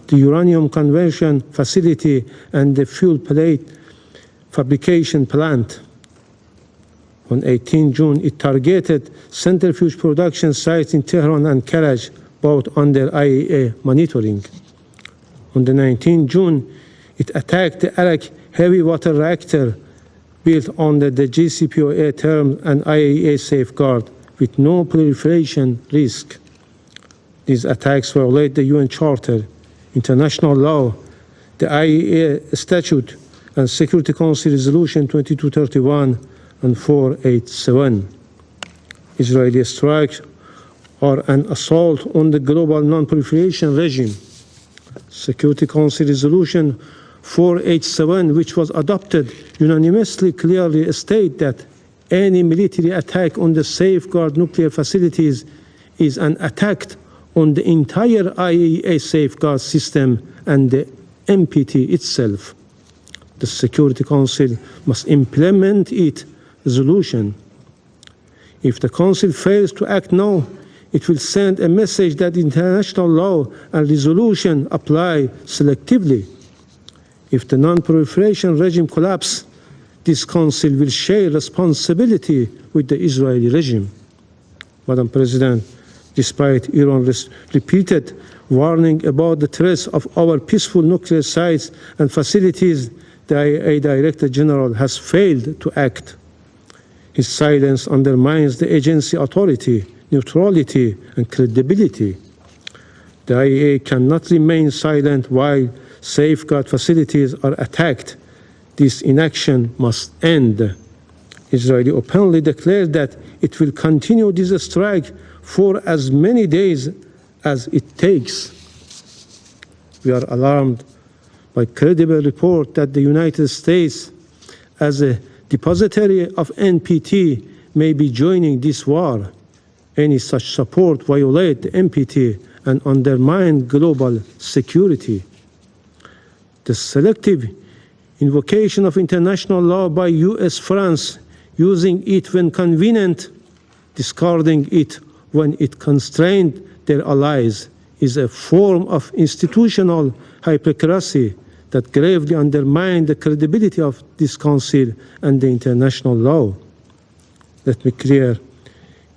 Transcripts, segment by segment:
the uranium conversion facility and the fuel plate fabrication plant. On 18 June, it targeted centrifuge production sites in Tehran and Karaj, both under IAEA monitoring. On the 19th June, it attacked the Arak heavy water reactor built under the JCPOA terms and IAEA safeguard with no proliferation risk. These attacks violate the UN Charter, international law, the IAEA Statute, and Security Council Resolution 2231 and 487. Israeli strikes are an assault on the global non-proliferation regime. Security Council Resolution 487, which was adopted unanimously, clearly states that any military attack on the safeguard nuclear facilities is an attack on the entire IAEA safeguard system and the NPT itself. The Security Council must implement its resolution. If the Council fails to act now, it will send a message that international law and resolution apply selectively. If the non-proliferation regime collapses, this Council will share responsibility with the Israeli regime. Madam President, despite Iran's repeated warning about the threats of our peaceful nuclear sites and facilities, the IAEA Director General has failed to act. His silence undermines the agency authority, neutrality, and credibility. The IAEA cannot remain silent while safeguard facilities are attacked. This inaction must end. Israel openly declared that it will continue this strike for as many days as it takes. We are alarmed by credible report that the United States, as a depository of NPT, may be joining this war. Any such support violates the NPT and undermines global security. The selective invocation of international law by US, France, using it when convenient, discarding it when it constrained their allies, is a form of institutional hypocrisy that gravely undermines the credibility of this Council and the international law. Let me be clear,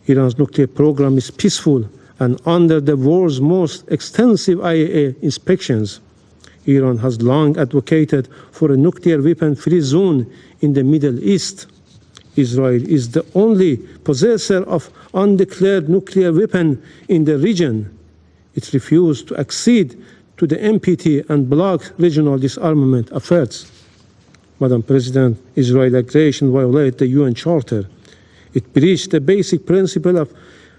Iran's nuclear program is peaceful and under the world's most extensive IAEA inspections. Iran has long advocated for a nuclear weapon-free zone in the Middle East. Israel is the only possessor of undeclared nuclear weapon in the region. It refused to accede to the NPT and block regional disarmament efforts. Madam President, Israeli aggression violates the UN Charter. It breached the basic principle of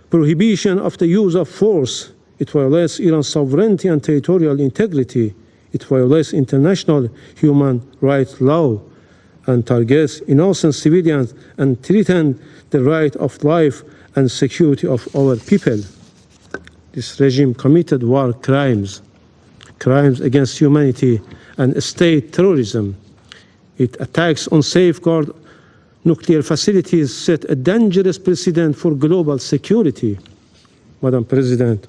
prohibition of the use of force. It violates Iran's sovereignty and territorial integrity. It violates international human rights law and targets innocent civilians and threatens the right of life and security of our people. This regime committed war crimes, crimes against humanity and state terrorism. It attacks on safeguard nuclear facilities, set a dangerous precedent for global security. Madam President,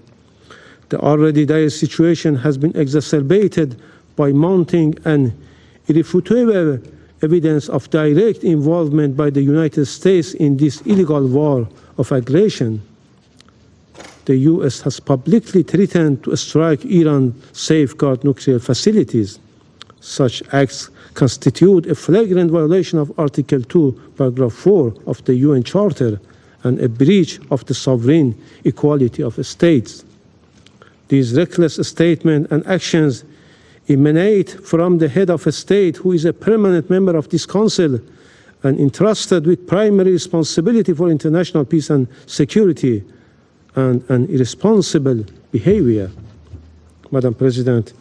the already dire situation has been exacerbated by mounting and irrefutable evidence of direct involvement by the United States in this illegal war of aggression. The US has publicly threatened to strike Iran's safeguard nuclear facilities. Such acts constitute a flagrant violation of Article 2, Paragraph 4 of the UN Charter and a breach of the sovereign equality of states. These reckless statements and actions emanate from the head of a state who is a permanent member of this Council and entrusted with primary responsibility for international peace and security, and an irresponsible behavior. Madam President,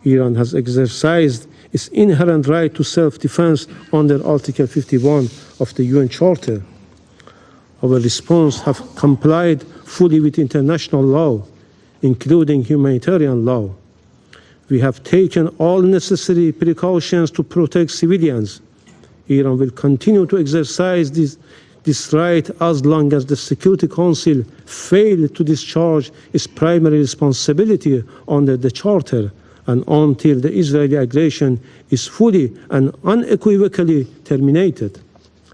Iran has exercised its inherent right to self-defense under Article 51 of the UN Charter. Our response has complied fully with international law, including humanitarian law. We have taken all necessary precautions to protect civilians. Iran will continue to exercise this right as long as the Security Council fails to discharge its primary responsibility under the Charter and until the Israeli aggression is fully and unequivocally terminated.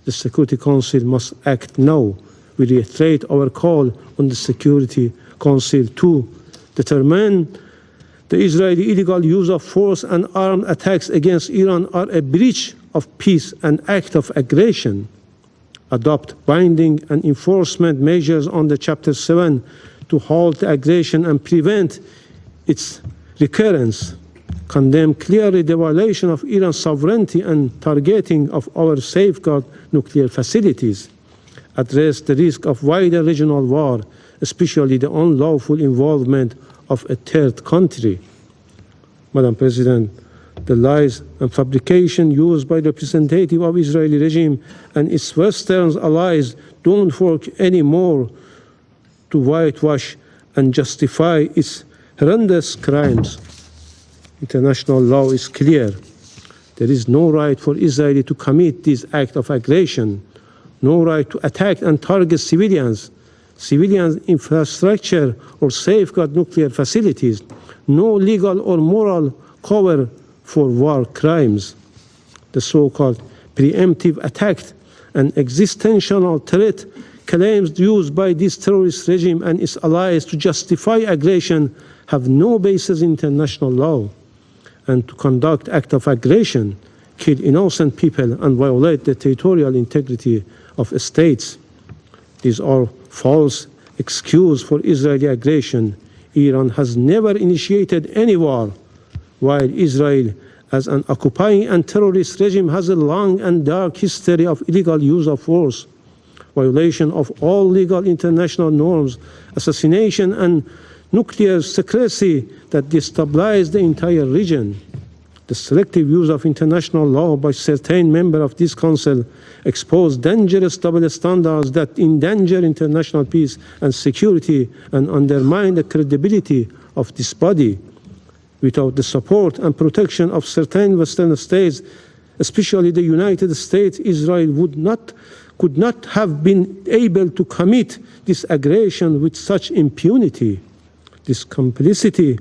The Security Council must act now. We reiterate our call on the Security Council to determine the Israeli illegal use of force and armed attacks against Iran are a breach of peace and act of aggression. Adopt binding and enforcement measures under Chapter 7 to halt the aggression and prevent its recurrence. Condemn clearly the violation of Iran's sovereignty and targeting of our safeguard nuclear facilities. Address the risk of wider regional war, especially the unlawful involvement of a third country. Madam President, the lies and fabrication used by the representative of Israeli regime and its Western allies don't work anymore to whitewash and justify its horrendous crimes. International law is clear. There is no right for Israel to commit this act of aggression, no right to attack and target civilian infrastructure or safeguard nuclear facilities, no legal or moral cover for war crimes. The so-called preemptive attack and existential threat claims used by this terrorist regime and its allies to justify aggression have no basis in international law, and to conduct acts of aggression, kill innocent people and violate the territorial integrity of states. These are false excuses for Israeli aggression. Iran has never initiated any war, while Israel, as an occupying and terrorist regime, has a long and dark history of illegal use of force, violation of all legal international norms, assassination and nuclear secrecy that destabilize the entire region. The selective use of international law by certain members of this council expose dangerous double standards that endanger international peace and security and undermine the credibility of this body. Without the support and protection of certain Western states, especially the United States, Israel could not have been able to commit this aggression with such impunity. This complicity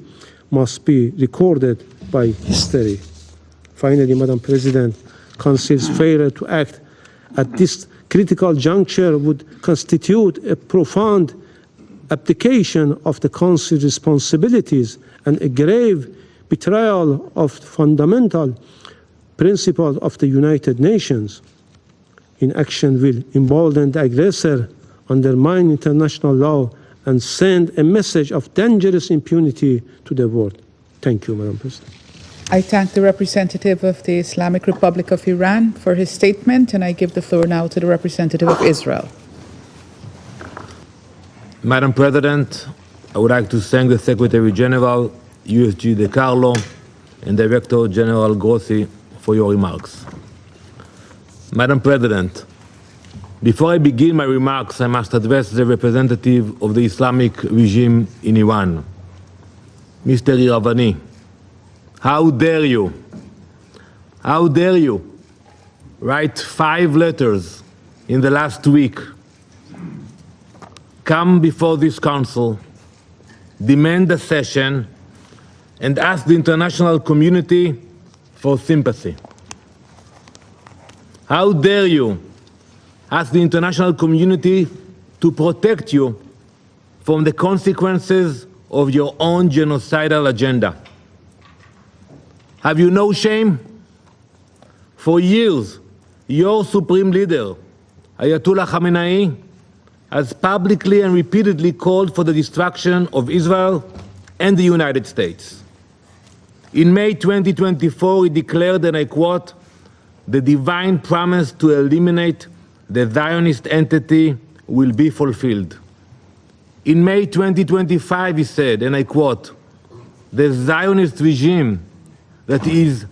must be recorded by history. Finally, Madam President, Council's failure to act at this critical juncture would constitute a profound abdication of the Council's responsibilities and a grave betrayal of fundamental principles of the United Nations. Inaction will embolden the aggressor, undermine international law, and send a message of dangerous impunity to the world. Thank you, Madam President. I thank the representative of the Islamic Republic of Iran for his statement, and I give the floor now to the representative of Israel. Madam President, I would like to thank the Secretary General, USG De Carlo, and Director General Grossi for your remarks. Madam President, before I begin my remarks, I must address the representative of the Islamic regime in Iran. Mr. Iravani, how dare you write 5 letters in the last week, come before this council, demand a session, and ask the international community for sympathy? How dare you ask the international community to protect you from the consequences of your own genocidal agenda? Have you no shame? For years, your supreme leader, Ayatollah Khamenei, has publicly and repeatedly called for the destruction of Israel and the United States. In May 2024, he declared, and I quote, "The divine promise to eliminate the Zionist entity will be fulfilled." In May 2025, he said, and I quote, "The Zionist regime that is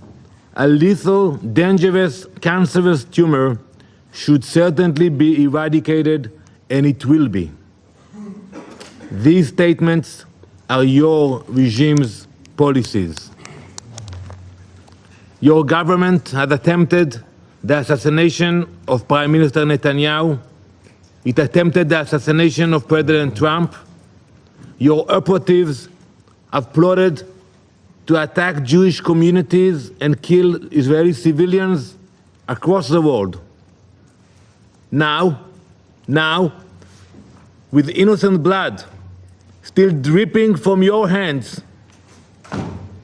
a lethal, dangerous, cancerous tumor should certainly be eradicated, and it will be." These statements are your regime's policies. Your government has attempted the assassination of Prime Minister Netanyahu. It attempted the assassination of President Trump. Your operatives have plotted to attack Jewish communities and kill Israeli civilians across the world. Now, with innocent blood still dripping from your hands,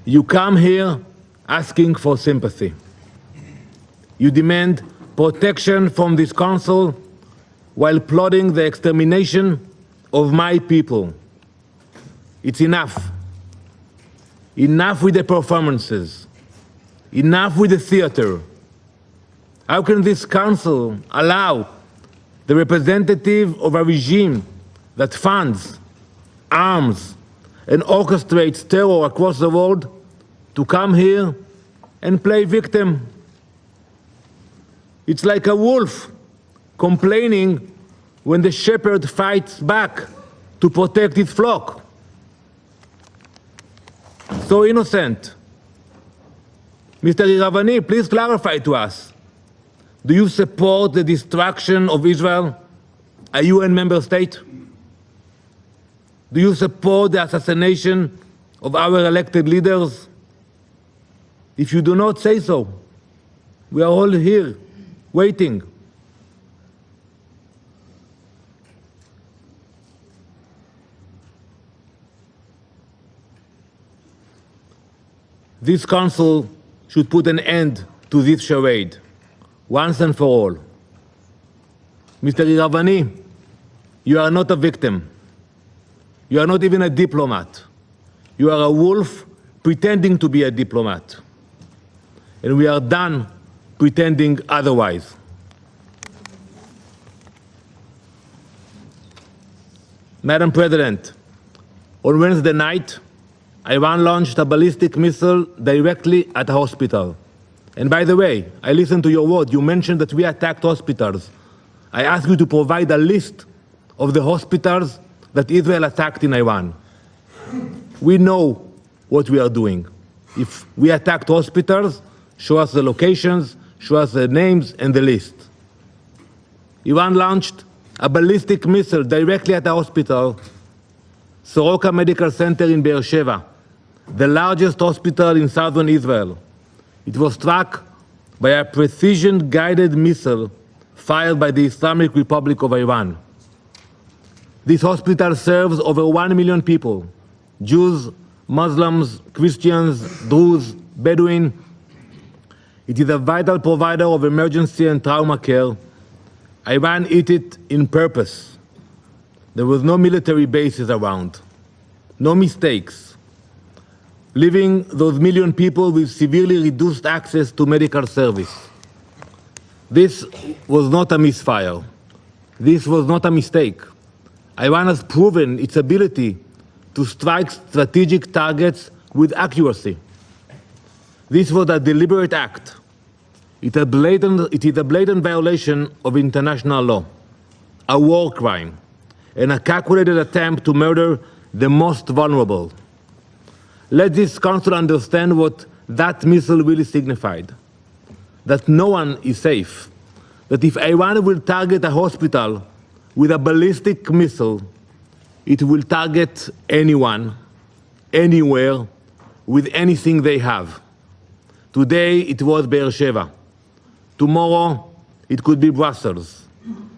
you come here asking for sympathy. You demand protection from this council while plotting the extermination of my people. It's enough. Enough with the performances. Enough with the theater. How can this council allow the representative of a regime that funds, arms, and orchestrates terror across the world to come here and play victim? It's like a wolf complaining when the shepherd fights back to protect his flock. So innocent. Mr. Iravani, please clarify to us. Do you support the destruction of Israel, a UN member state? Do you support the assassination of our elected leaders? If you do not, say so. We are all here, waiting. This council should put an end to this charade, once and for all. Mr. Iravani, you are not a victim. You are not even a diplomat. You are a wolf pretending to be a diplomat. And we are done pretending otherwise. Madam President, on Wednesday night, Iran launched a ballistic missile directly at a hospital. And by the way, I listened to your word. You mentioned that we attacked hospitals. I ask you to provide a list of the hospitals that Israel attacked in Iran. We know what we are doing. If we attacked hospitals, show us the locations, show us the names and the list. Iran launched a ballistic missile directly at a hospital, Soroka Medical Center in Beersheba, the largest hospital in southern Israel. It was struck by a precision-guided missile fired by the Islamic Republic of Iran. This hospital serves over 1 million people, Jews, Muslims, Christians, Druze, Bedouin. It is a vital provider of emergency and trauma care. Iran hit it in purpose. There was no military bases around, no mistakes, leaving those million people with severely reduced access to medical service. This was not a misfire. This was not a mistake. Iran has proven its ability to strike strategic targets with accuracy. This was a deliberate act. It is a blatant violation of international law, a war crime, and a calculated attempt to murder the most vulnerable. Let this council understand what that missile really signified. That no one is safe. That if Iran will target a hospital with a ballistic missile, it will target anyone, anywhere, with anything they have. Today it was Beersheba. Tomorrow it could be Brussels.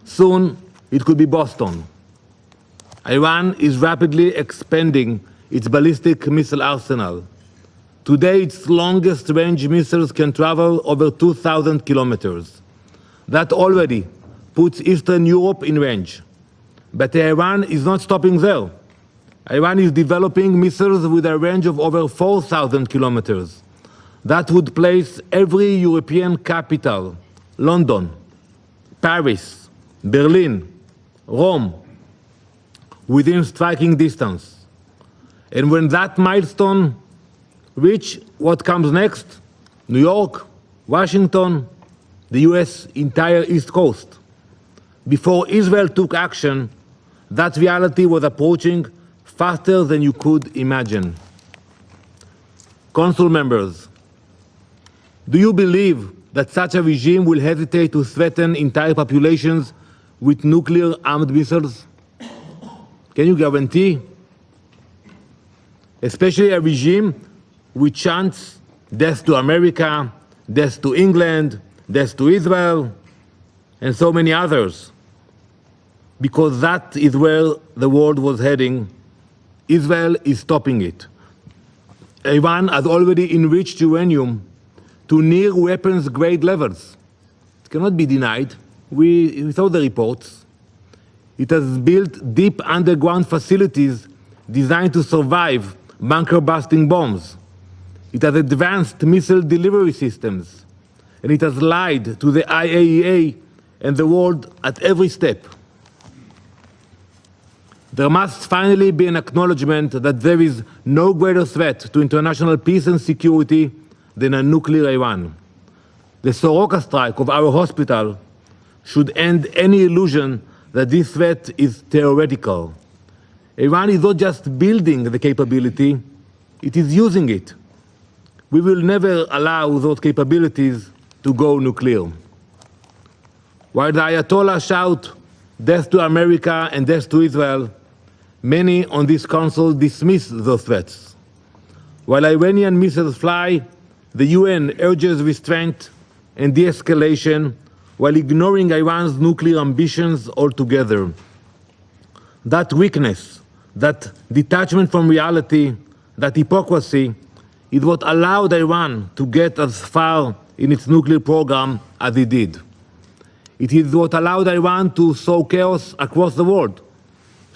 Soon it could be Boston. Iran is rapidly expanding its ballistic missile arsenal. Today, its longest range missiles can travel over 2,000 kilometers. That already puts Eastern Europe in range. But Iran is not stopping there. Iran is developing missiles with a range of over 4,000 kilometers. That would place every European capital, London, Paris, Berlin, Rome, within striking distance. And when that milestone reach, what comes next? New York, Washington, the US entire East Coast. Before Israel took action, that reality was approaching faster than you could imagine. Council members, do you believe that such a regime will hesitate to threaten entire populations with nuclear armed missiles? Can you guarantee? Especially a regime with chants, death to America, death to England, death to Israel, and so many others. Because that is where the world was heading. Israel is stopping it. Iran has already enriched uranium to near weapons grade levels. It cannot be denied. We saw the reports. It has built deep underground facilities designed to survive bunker-busting bombs. It has advanced missile delivery systems. And it has lied to the IAEA and the world at every step. There must finally be an acknowledgement that there is no greater threat to international peace and security than a nuclear Iran. The Soroka strike of our hospital should end any illusion that this threat is theoretical. Iran is not just building the capability, it is using it. We will never allow those capabilities to go nuclear. While the Ayatollah shout death to America and death to Israel, many on this council dismiss those threats. While Iranian missiles fly, the UN urges restraint and de-escalation while ignoring Iran's nuclear ambitions altogether. That weakness, that detachment from reality, that hypocrisy is what allowed Iran to get as far in its nuclear program as it did. It is what allowed Iran to sow chaos across the world.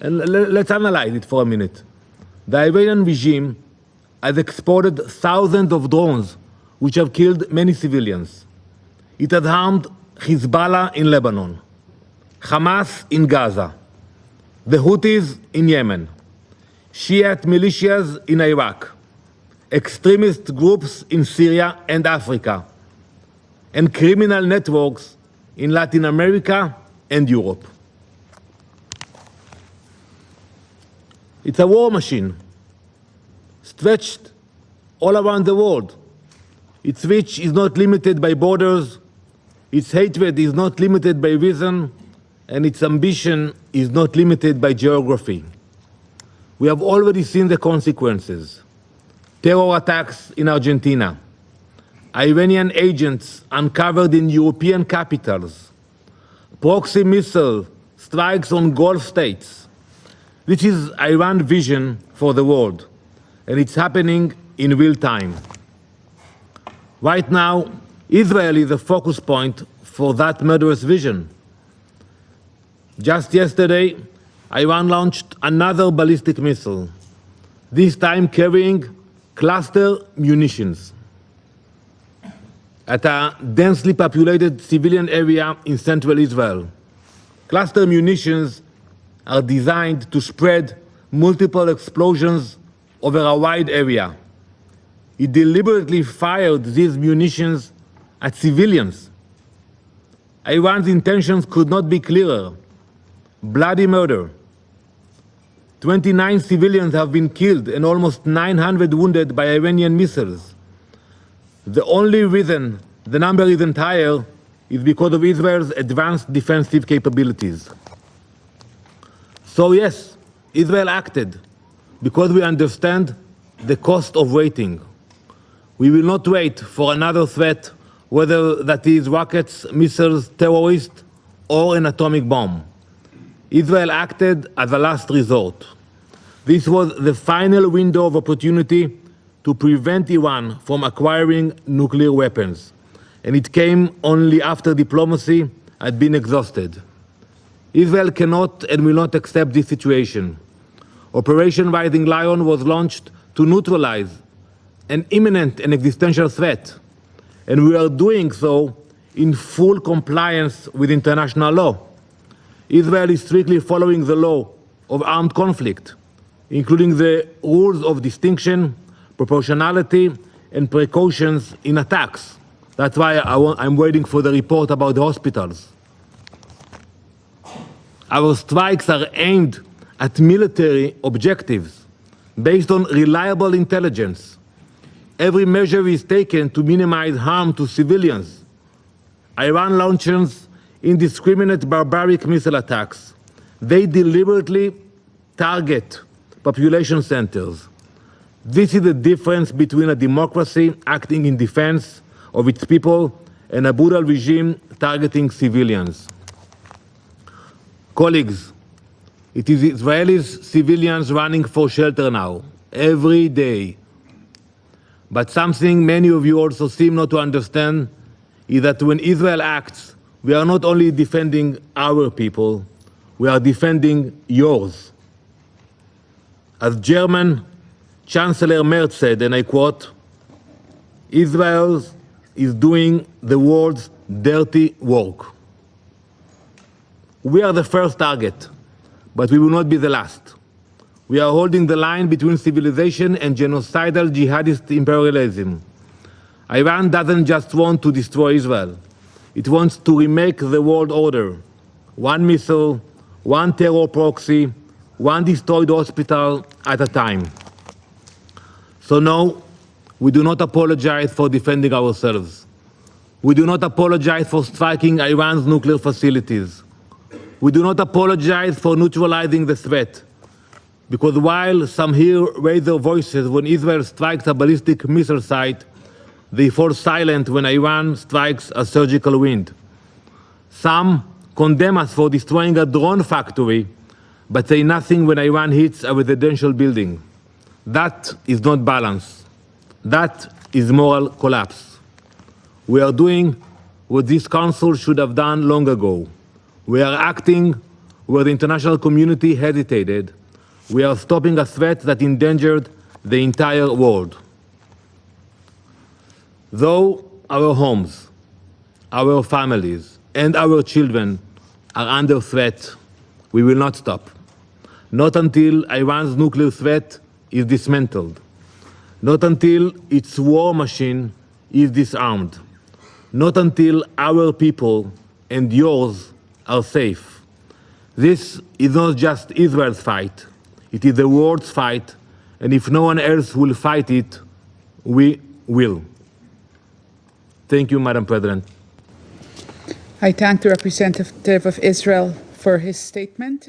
And let's analyze it for a minute. The Iranian regime has exported thousands of drones which have killed many civilians. It has harmed Hezbollah in Lebanon, Hamas in Gaza, the Houthis in Yemen, Shiite militias in Iraq, extremist groups in Syria and Africa, and criminal networks in Latin America and Europe. It's a war machine, stretched all around the world. Its reach is not limited by borders, its hatred is not limited by reason, and its ambition is not limited by geography. We have already seen the consequences. Terror attacks in Argentina, Iranian agents uncovered in European capitals, proxy missile strikes on Gulf states. This is Iran's vision for the world, and it's happening in real time. Right now, Israel is the focus point for that murderous vision. Just yesterday, Iran launched another ballistic missile, this time carrying cluster munitions at a densely populated civilian area in central Israel. Cluster munitions are designed to spread multiple explosions over a wide area. It deliberately fired these munitions at civilians. Iran's intentions could not be clearer. Bloody murder. 29 civilians have been killed and almost 900 wounded by Iranian missiles. The only reason the number isn't higher is because of Israel's advanced defensive capabilities. So yes, Israel acted because we understand the cost of waiting. We will not wait for another threat, whether that is rockets, missiles, terrorists, or an atomic bomb. Israel acted as a last resort. This was the final window of opportunity to prevent Iran from acquiring nuclear weapons, and it came only after diplomacy had been exhausted. Israel cannot and will not accept this situation. Operation Rising Lion was launched to neutralize an imminent and existential threat, and we are doing so in full compliance with international law. Israel is strictly following the law of armed conflict, including the rules of distinction, proportionality, and precautions in attacks. That's why I'm waiting for the report about the hospitals. Our strikes are aimed at military objectives based on reliable intelligence. Every measure is taken to minimize harm to civilians. Iran launches indiscriminate barbaric missile attacks. They deliberately target population centers. This is the difference between a democracy acting in defense of its people and a brutal regime targeting civilians. Colleagues, it is Israeli civilians running for shelter now, every day. But something many of you also seem not to understand is that when Israel acts, we are not only defending our people, we are defending yours. As German Chancellor Merz said, and I quote, Israel is doing the world's dirty work. We are the first target, but we will not be the last. We are holding the line between civilization and genocidal jihadist imperialism. Iran doesn't just want to destroy Israel. It wants to remake the world order. One missile, one terror proxy, one destroyed hospital at a time. So no, we do not apologize for defending ourselves. We do not apologize for striking Iran's nuclear facilities. We do not apologize for neutralizing the threat. Because while some here raise their voices when Israel strikes a ballistic missile site, they fall silent when Iran strikes a surgical wind. Some condemn us for destroying a drone factory, but say nothing when Iran hits a residential building. That is not balance. That is moral collapse. We are doing what this council should have done long ago. We are acting where the international community hesitated. We are stopping a threat that endangered the entire world. Though our homes, our families, and our children are under threat, we will not stop. Not until Iran's nuclear threat is dismantled. Not until its war machine is disarmed. Not until our people and yours are safe. This is not just Israel's fight. It is the world's fight, and if no one else will fight it, we will. Thank you, Madam President. I thank the representative of Israel for his statement.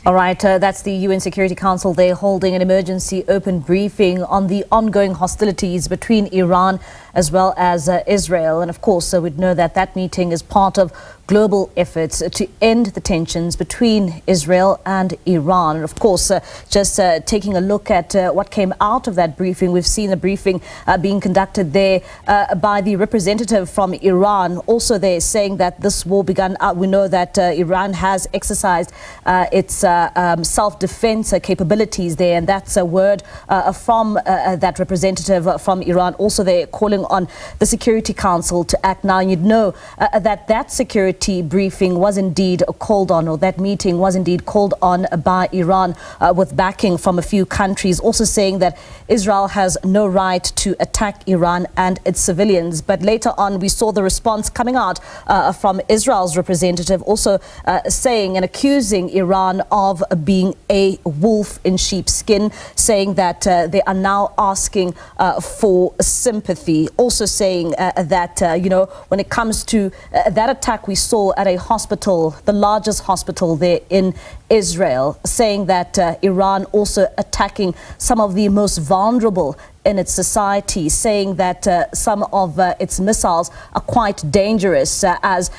All right, that's the UN Security Council. They're holding an emergency open briefing on the ongoing hostilities between Iran as well as Israel. And of course, we'd know that that meeting is part of global efforts to end the tensions between Israel and Iran. And of course, just taking a look at what came out of that briefing, we've seen the briefing being conducted there by the representative from Iran. Also, they're saying that this war began. We know that Iran has exercised its self-defense capabilities there, and that's a word from that representative from Iran. Also, they're calling on the Security Council to act now. And you'd know that security briefing was indeed called on, or that meeting was indeed called on by Iran with backing from a few countries, also saying that Israel has no right to attack Iran and its civilians. But later on, we saw the response coming out from Israel's representative, also saying and accusing Iran of being a wolf in sheep's skin, saying that they are now asking for sympathy. Also saying that, when it comes to that attack we saw at a hospital, the largest hospital there in Israel, saying that Iran also attacking some of the most vulnerable in its society, saying that some of its missiles are quite dangerous, as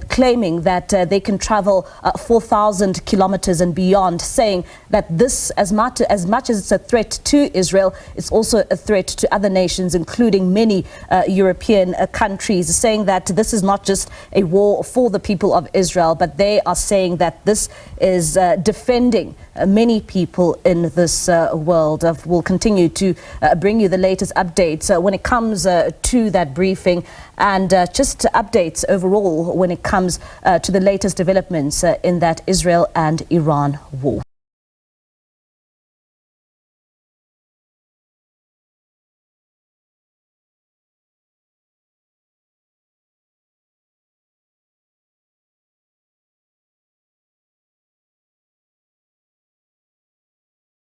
claiming that they can travel 4,000 kilometers and beyond, saying that this, as much as it's a threat to Israel, it's also a threat to other nations, including many European countries, saying that this is not just a war for the people of Israel, but they are saying that this is defending many people in this world. We'll continue to bring you the latest updates when it comes to that briefing, and just updates overall when it comes to the latest developments in that Israel and Iran war.